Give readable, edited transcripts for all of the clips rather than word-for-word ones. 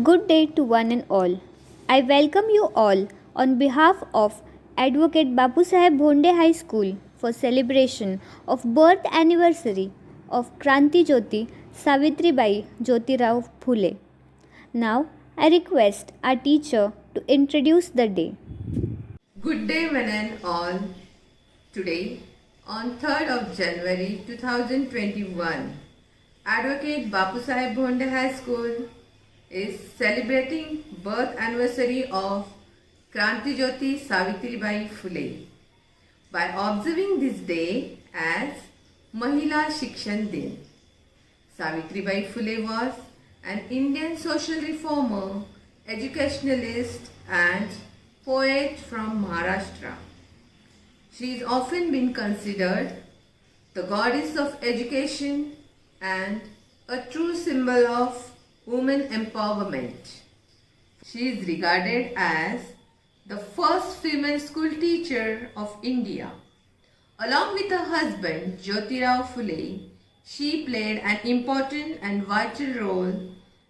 Good day to one and all. I welcome you all on behalf of Advocate Babusaheb Bhonde High School for celebration of birth anniversary of Kranti Jyoti Savitribai Jyotirao Phule. Now I request our teacher to introduce the day. Good day one and all. Today on 3rd of January 2021, Advocate Babusaheb Bhonde High School is celebrating birth anniversary of Kranti Jyoti Savitribai Phule by observing this day as Mahila Shikshan Din. Savitribai Phule was an Indian social reformer, educationalist and poet from Maharashtra. She is often been considered the goddess of education and a true symbol of women empowerment. She is regarded as the first female school teacher of India. Along with her husband Jyotirao Phule, she played an important and vital role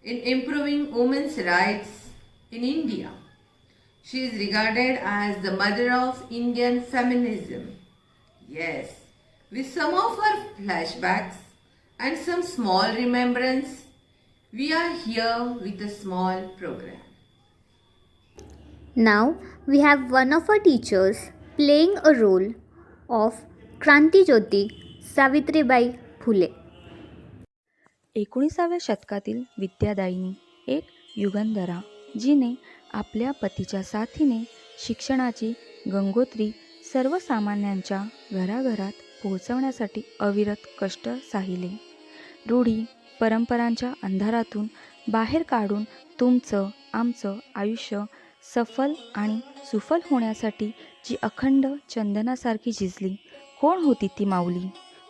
in improving women's rights in India. She is regarded as the mother of Indian feminism. Yes, with some of her flashbacks and some small remembrance, we are here with a small program. Now we have one of our teachers playing a role of Kranti Jyoti Savitribai Phule. 19व्या शतकातील विद्यादायिनी एक युगंधरा जिने आपल्या पतीच्या साथीने शिक्षणाची गंगोत्री सर्वसामान्यांच्या घराघरात पोहोचवण्यासाठी अविरत कष्ट साहिले. रूढी परंपरांच्या अंधारातून बाहेर काढून तुमचं आमचं आयुष्य सफल आणि सुफल होण्यासाठी जी अखंड चंदनासारखी झिजली. कोण होती ती माऊली?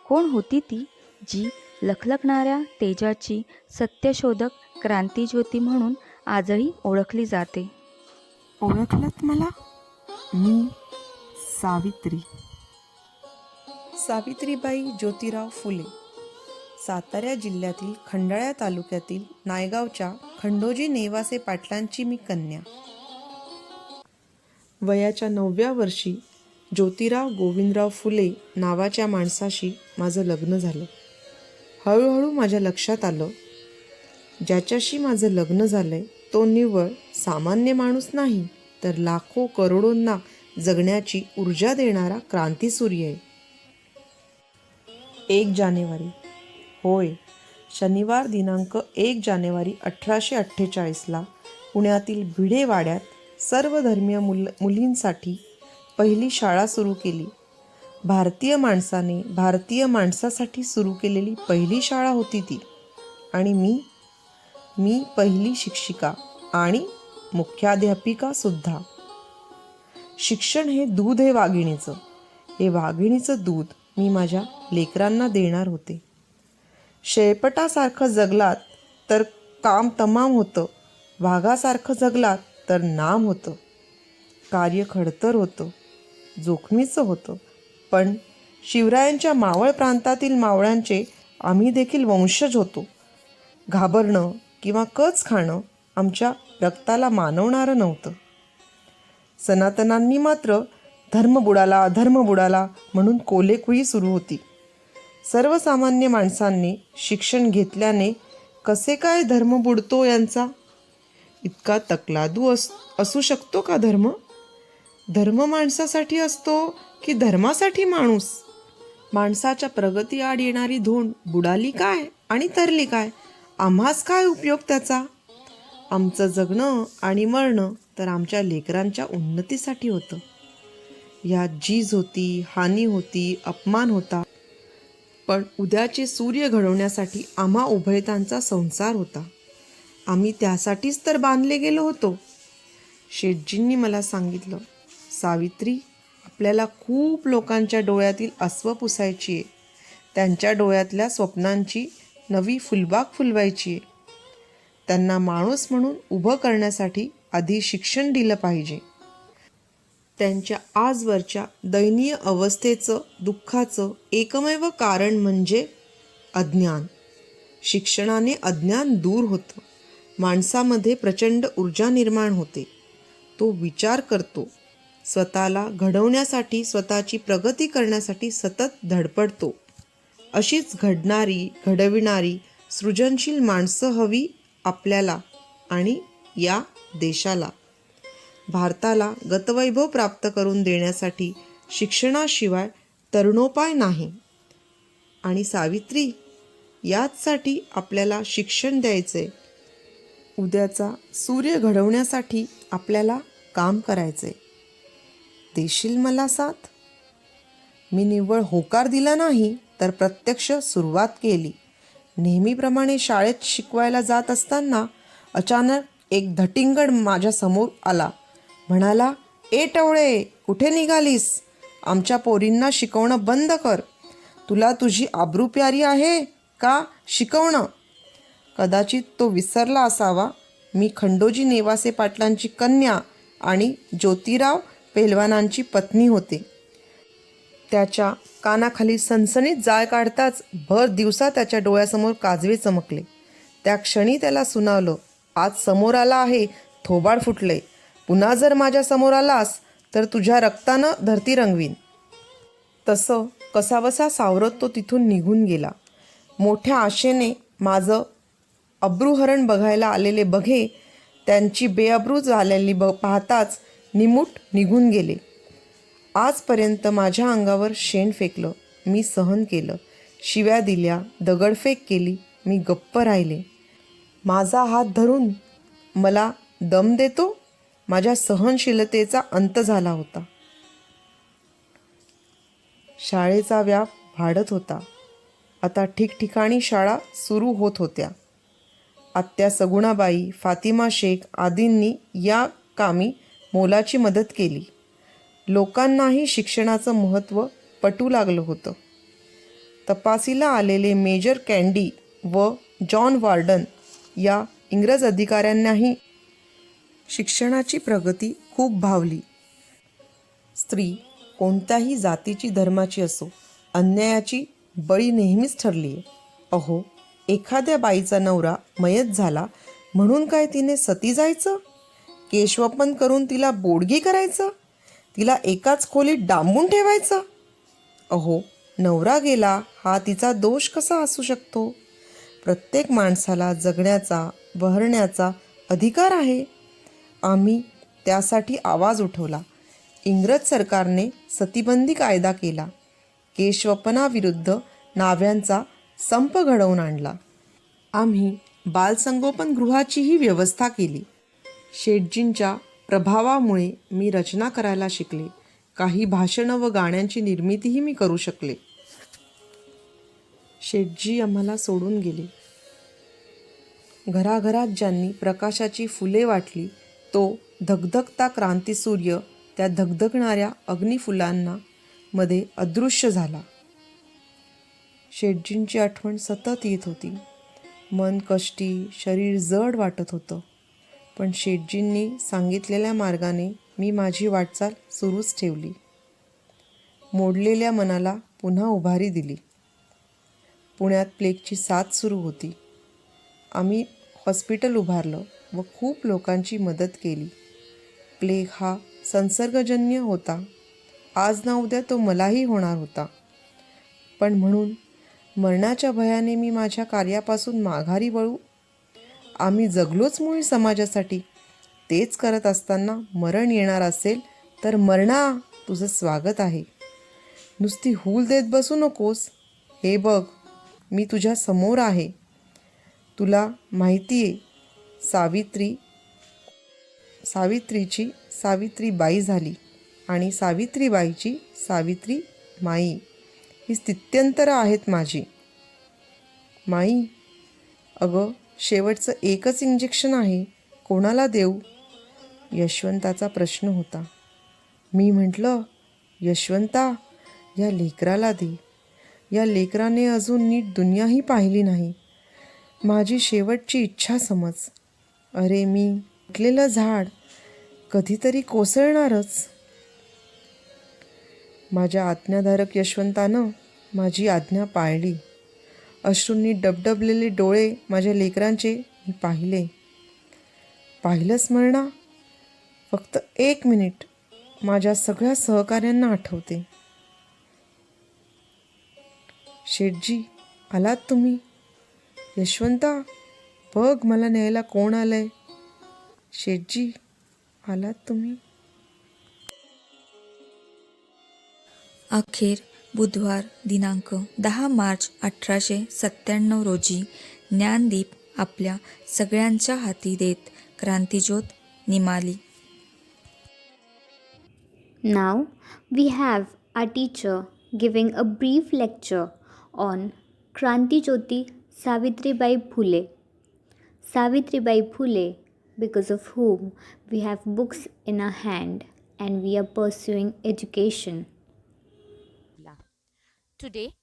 कोण होती ती जी लखलखणाऱ्या तेजाची सत्यशोधक क्रांतिज्योती म्हणून आजही ओळखली जाते? ओळखलत मला? मी सावित्री. सावित्रीबाई ज्योतिराव फुले, सातारा जिल्ह्यातील खंडाळा तालुक्यातील नायगावच्या खंडोजी नेवासे पाटलांची मी कन्या. वयाच्या 9व्या वर्षी ज्योतिराव गोविंदराव फुले नावाच्या माणसाशी माझं लग्न झालं. हळूहळू माझ्या लक्षात आलं, ज्याच्याशी माझं लग्न झालंय तो निव्वळ सामान्य माणूस नाही, तर लाखो करोडोंना जगण्याची ऊर्जा देणारा क्रांतिसूर्य आहे. 1 जानेवारी, होय, शनिवार दिनांक 1 जानेवारी 1848ला पुण्यातील भिडे वाड्यात सर्वधर्मीय मुलींसाठी पहिली शाळा सुरू केली. भारतीय माणसाने भारतीय माणसासाठी सुरू केलेली पहिली शाळा होती ती. आणि मी पहिली शिक्षिका आणि मुख्याध्यापिका सुद्धा. शिक्षण हे दूध आहे वाघिणीचं. हे वाघिणीचं दूध मी माझ्या लेकरांना देणार होते. शेळपटासारखं जगलात तर काम तमाम होतं, वाघासारखं जगलात तर नाम होतं. कार्य खडतर होतं, जोखमीचं होतं, पण शिवरायांच्या मावळ प्रांतातील मावळ्यांचे आम्ही देखील वंशज होतो. घाबरणं किंवा कच खाणं आमच्या रक्ताला मानवणारं नव्हतं. सनातनांनी मात्र धर्म बुडाला अधर्म बुडाला म्हणून कोलेकुई सुरू होती. सर्वसामान्य माणसांनी शिक्षण घेतल्याने कसे काय धर्म बुडतो यांचा? इतका तकलादू असू शकतो का धर्म? धर्म माणसासाठी असतो की धर्मासाठी माणूस? माणसाच्या प्रगतीआड येणारी धोंड बुडाली काय आणि तरली काय? आम्हास काय उपयोग त्याचा? आमचं जगणं आणि मरणं तर आमच्या लेकरांच्या उन्नतीसाठी होतं. यात झीज होती, हानी होती, अपमान होता, पण उद्याचे सूर्य घडवण्यासाठी आम्हा उभयतांचा संसार होता. आम्ही त्यासाठीच तर बांधले गेलो होतो. शेठजींनी मला सांगितलं, सावित्री, आपल्याला खूप लोकांच्या डोळ्यातील अस्व पुसायची आहे. त्यांच्या डोळ्यातल्या स्वप्नांची नवी फुलबाग फुलवायची आहे. त्यांना माणूस म्हणून उभं करण्यासाठी आधी शिक्षण दिलं पाहिजे. त्यांच्या आजवरच्या दयनीय अवस्थेचं दुःखाचं एकमेव कारण म्हणजे अज्ञान. शिक्षणाने अज्ञान दूर होतं. माणसामध्ये प्रचंड ऊर्जा निर्माण होते. तो विचार करतो, स्वतःला घडवण्यासाठी, स्वतःची प्रगती करण्यासाठी सतत धडपडतो. अशीच घडविणारी सृजनशील माणसं हवी आपल्याला आणि या देशाला. भारताला गतवैभव प्राप्त करून देण्यासाठी शिक्षणाशिवाय तरुणोपाय नाही. आणि सावित्री, याचसाठी आपल्याला शिक्षण द्यायचे. उद्याचा सूर्य घडवण्यासाठी आपल्याला काम करायचे. देशील मला साथ? मी निव्वळ होकार दिला नाही, तर प्रत्यक्ष सुरुवात केली. नेहमीप्रमाणे शाळेत शिकवायला जात असताना अचानक एक धटिंगड माझ्या समोर आला. म्हणाला, ए टवळे, कुठे निघालीस? आमच्या पोरींना शिकवणं बंद कर. तुला तुझी आबरू प्यारी आहे का शिकवणं? कदाचित तो विसरला असावा, मी खंडोजी नेवासे पाटलांची कन्या आणि ज्योतिराव पेहलवानांची पत्नी होते. त्याच्या कानाखाली सनसनीत जाळ काढताच भर दिवसा त्याच्या डोळ्यासमोर काजवे चमकले. त्या क्षणी त्याला सुनावलं, आज समोर आला आहे, थोबाड फुटले. पुन्हा जर माझ्या समोर आलास तर तुझ्या रक्तानं धरती रंगवीन. तसं कसाबसा सावरत तो तिथून निघून गेला. मोठ्या आशेने माझं अब्रूहरण बघायला आलेले बघे त्यांची बेअब्रू झालेली पाहताच निमूट निघून गेले. आजपर्यंत माझ्या अंगावर शेण फेकलं, मी सहन केलं. शिव्या दिल्या, दगडफेक केली, मी गप्प राहिले. माझा हात धरून मला दम देतो, माझ्या सहनशीलतेचा अंत झाला होता. शाळेचा व्याप वाढत होता. आता ठिकठिकाणी शाळा सुरू होत होत्या. आत्या सगुणाबाई, फातिमा शेख आदींनी या कामी मोलाची मदत केली. लोकांनाही शिक्षणाचं महत्त्व पटू लागलं होतं. तपासीला आलेले मेजर कँडी व जॉन वार्डन या इंग्रज अधिकाऱ्यांनाही शिक्षणाची प्रगती खूप भावली. स्त्री कोणत्याही जातीची धर्माची असो, अन्यायाची बळी नेहमीच ठरली आहे. अहो, एखाद्या बाईचा नवरा मयत झाला म्हणून काय तिने सती जायचं? केशवपन करून तिला बोडगी करायचं? तिला एकाच खोलीत डांबून ठेवायचं? अहो, नवरा गेला हा तिचा दोष कसा असू शकतो? प्रत्येक माणसाला जगण्याचा, बहरण्याचा अधिकार आहे. आम्ही त्यासाठी आवाज उठवला. इंग्रज सरकारने सतीबंदी कायदा केला. केशवपनाविरुद्ध नाव्यांचा संप घडवून आणला. आम्ही बालसंगोपनगृहाचीही व्यवस्था केली. शेठजींच्या प्रभावामुळे मी रचना करायला शिकले. काही भाषणं व गाण्यांची निर्मितीही मी करू शकले. शेठजी आम्हाला सोडून गेले. घराघरात ज्यांनी प्रकाशाची फुले वाटली, तो धगधगता क्रांतिसूर्य त्या धगधगणाऱ्या अग्निफुलांना मध्ये अदृश्य झाला. शेठजींची आठवण सतत येत होती. मन कष्टी, शरीर जड वाटत होतं. पण शेठजींनी सांगितलेल्या मार्गाने मी माझी वाटचाल सुरूच ठेवली. मोडलेल्या मनाला पुन्हा उभारी दिली. पुण्यात प्लेगची साथ सुरू होती. आम्ही हॉस्पिटल उभारलं व खूप लोकांची मदत केली. प्लेग हा संसर्गजन्य होता. आज ना उद्या तो मलाही होणार होता. पण म्हणून मरणाच्या भयाने मी माझ्या कार्यापासून माघारी वळू? आम्ही जगलोच मुळी समाजासाठी. तेच करत असताना मरण येणार असेल तर मरणा, तुझं स्वागत आहे. नुसती हूल देत बसू नकोस. हे बघ, मी तुझ्या समोर आहे. तुला माहिती आहे, सावित्रीची सावित्रीबाई झाली आणि सावित्रीबाईची सावित्री माई ही स्थित्यंतरं आहेत माझी. माई, अगं, शेवटचं एकच इंजेक्शन आहे, कोणाला देऊ? यशवंताचा प्रश्न होता. मी म्हटलं, यशवंता, या लेकराला दे. या लेकराने अजून नीट दुनियाही पाहिली नाही. माझी शेवटची इच्छा समज. अरे, मी फुटलेलं झाड कधीतरी कोसळणारच. माझ्या आज्ञाधारक यशवंतानं माझी आज्ञा पाळली. अश्रूंनी डबडबलेले डोळे माझ्या लेकरांचे मी पाहिले. पाहिलं स्मरणा, फक्त 1 मिनिट माझ्या सगळ्या सहकाऱ्यांना आठवते. शेठजी, आलात तुम्ही? यशवंता, बघ मला न्यायला कोण आलंय. शेठजी, आलात तुम्ही? अखेर बुधवार दिनांक 10 मार्च 1897 रोजी ज्ञानदीप आपल्या सगळ्यांच्या हाती देत क्रांतिज्योत Nimali. Now we have our teacher giving a brief lecture on Kranti Jyoti Savitribai Phule. Savitribai Phule, because of whom we have books in our hand and we are pursuing education. Today,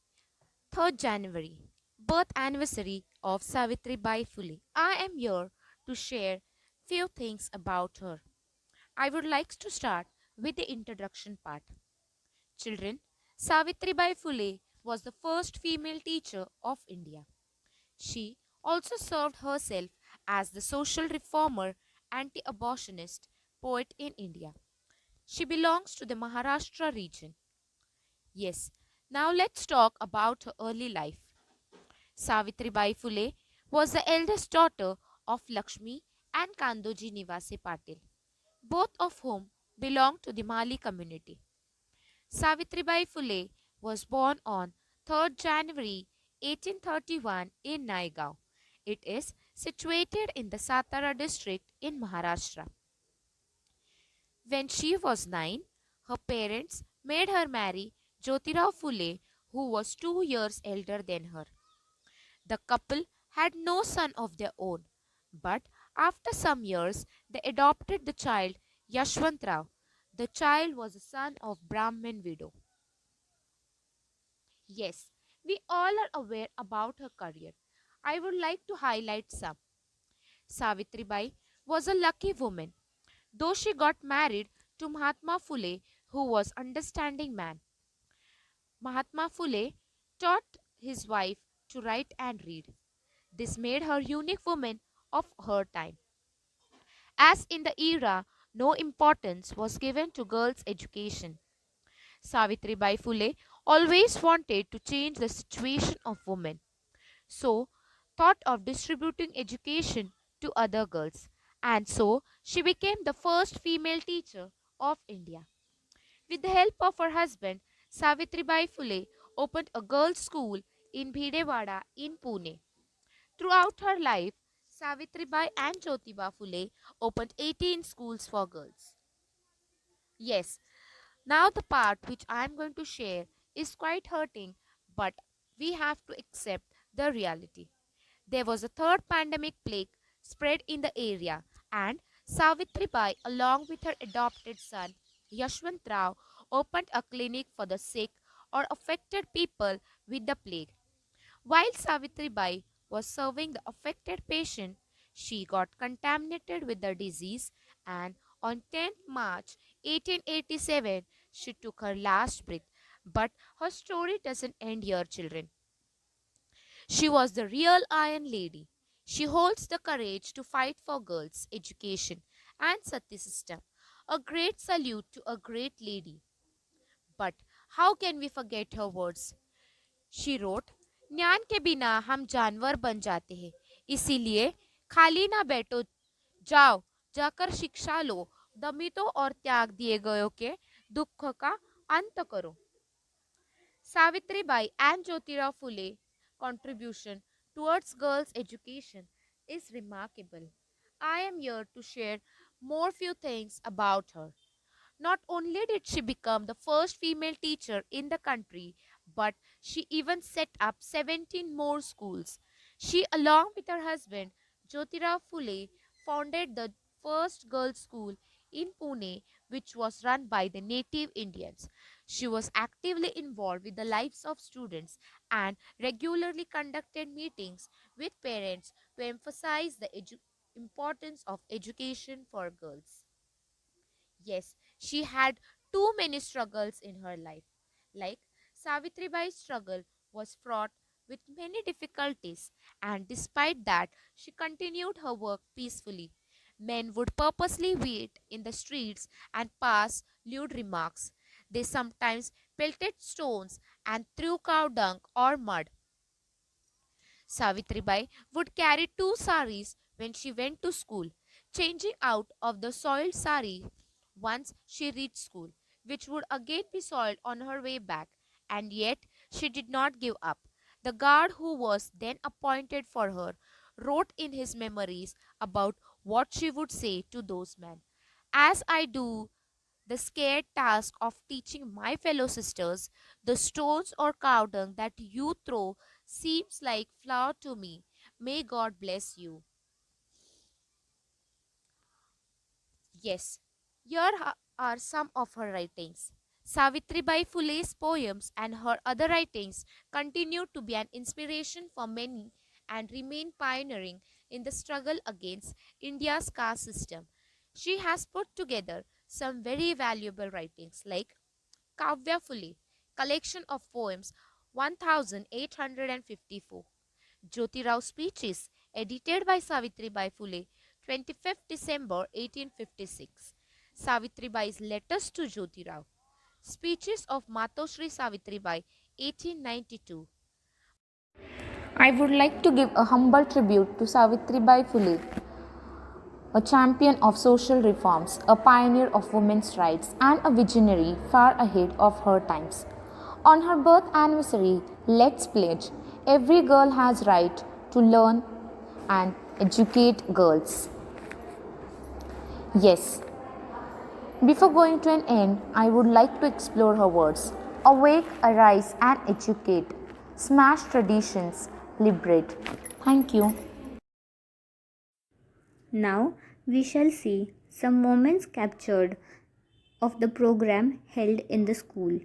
3rd January, birth anniversary of Savitribai Phule. I am here to share few things about her. I would like to start with the introduction part. Children, Savitribai Phule was the first female teacher of India. She also served herself as the social reformer, anti-abortionist, poet in India. She belongs to the Maharashtra region. Yes, now let's talk about her early life. Savitribai Phule was the eldest daughter of Lakshmi and Kandoji Nivase Patil, both of whom belonged to the Mali community. Savitribai Phule was born on 3rd January 1831 in Naigaon. It is situated in the Satara district in Maharashtra. When she was 9, her parents made her marry Jyotirao Phule, who was 2 years elder than her. The couple had no son of their own, but after some years they adopted the child Yashwantrao. The child was a son of Brahmin widow. Yes, we all are aware about her career. I would like to highlight some. Savitribai was a lucky woman, though she got married to Mahatma Phule, who was understanding man. Mahatma Phule taught his wife to write and read. This made her unique woman of her time. As in the era, no importance was given to girls' education. Savitribai Phule always wanted to change the situation of women, so thought of distributing education to other girls, and so she became the first female teacher of India. With the help of her husband, Savitribai Phule opened a girls' school in Bhidewada in Pune. Throughout her life, Savitribai and Jyotiba Phule opened 18 schools for girls. Yes, now the part which I am going to share is quite hurting, but we have to accept the reality. There was a third pandemic plague spread in the area, and Savitribai, along with her adopted son Yashwant Rao, opened a clinic for the sick or affected people with the plague. While Savitribai was serving the affected patient, she got contaminated with the disease, and on 10th March 1887 she took her last breath. But her story doesn't end here, children. She was the real Iron Lady. She holds the courage to fight for girls' education and Sati system. A great salute to a great lady. But how can we forget her words? She wrote, ज्ञान के बिना हम जानवर बन जाते हैं, इसीलिए खाली ना बैठो, जाओ जाकर शिक्षा लो, दमितों और त्याग दिए गयों के दुख का अंत करो. Savitribai and Jyotirao Phule contribution towards girls' education is remarkable. I am here to share more few things about her. Not only did she become the first female teacher in the country, but she even set up 17 more schools. She, along with her husband Jyotirao Phule, founded the first girls' school in Pune, which was run by the native Indians. She was actively involved with the lives of students and regularly conducted meetings with parents to emphasize the importance of education for girls. Yes, she had too many struggles in her life. Like Savitribai's struggle was fraught with many difficulties, and despite that, she continued her work peacefully. Men would purposely wait in the streets and pass lewd remarks. They sometimes pelted stones and threw cow dung or mud. Savitribai would carry two saris when she went to school, changing out of the soiled sari once she reached school, which would again be soiled on her way back. And yet she did not give up. The guard who was then appointed for her wrote in his memories about what she would say to those men. As I do the scared task of teaching my fellow sisters, the stones or cow dung that you throw seems like flour to me. May God bless you. Yes, here are some of her writings. Savitribai Phule's poems and her other writings continue to be an inspiration for many and remain pioneering in the struggle against India's caste system. She has put together some very valuable writings like Kavya Phule, collection of poems 1854. Jyotirao Speeches, edited by Savitribai Phule, 25th December 1856. Savitribai's Letters to Jyotirao. Speeches of Matoshri Savitribai, 1892. I would like to give a humble tribute to Savitribai Phule, a champion of social reforms, a pioneer of women's rights, and a visionary far ahead of her times. On her birth anniversary, let's pledge every girl has right to learn and educate girls. Yes. Before going to an end, I would like to explore her words. Awake, arise, and educate. Smash traditions, liberate. Thank you. Now we shall see some moments captured of the program held in the school.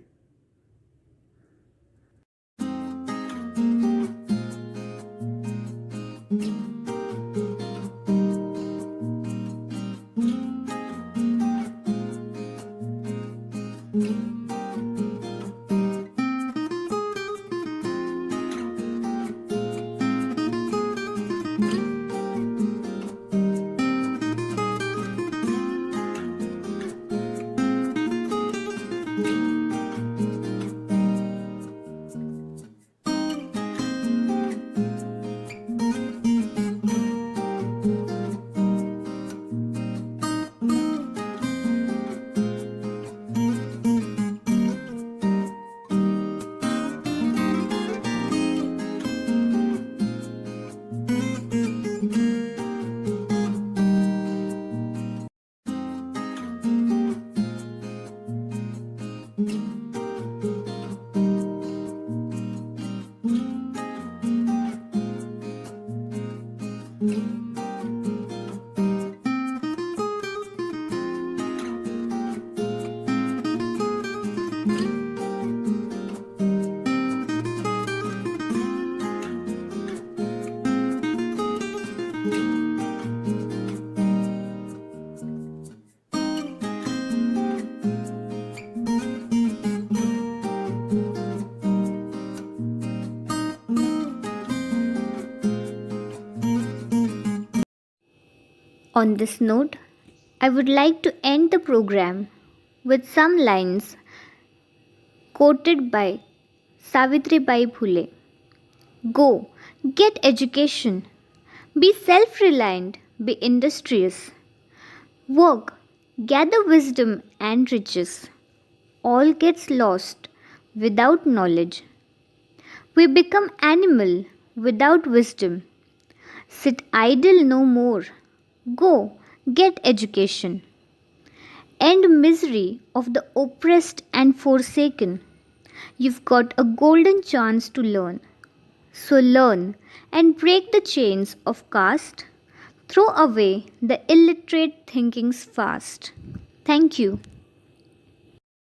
On this note, I would like to end the program with some lines quoted by Savitribai Phule. Go, get education, be self reliant, be industrious, work, gather wisdom and riches. All gets lost without knowledge. We become animal without wisdom. Sit idle no more. Go, get education. End misery of the oppressed and forsaken. You've got a golden chance to learn. So learn and break the chains of caste. Throw away the illiterate thinkings fast. Thank you.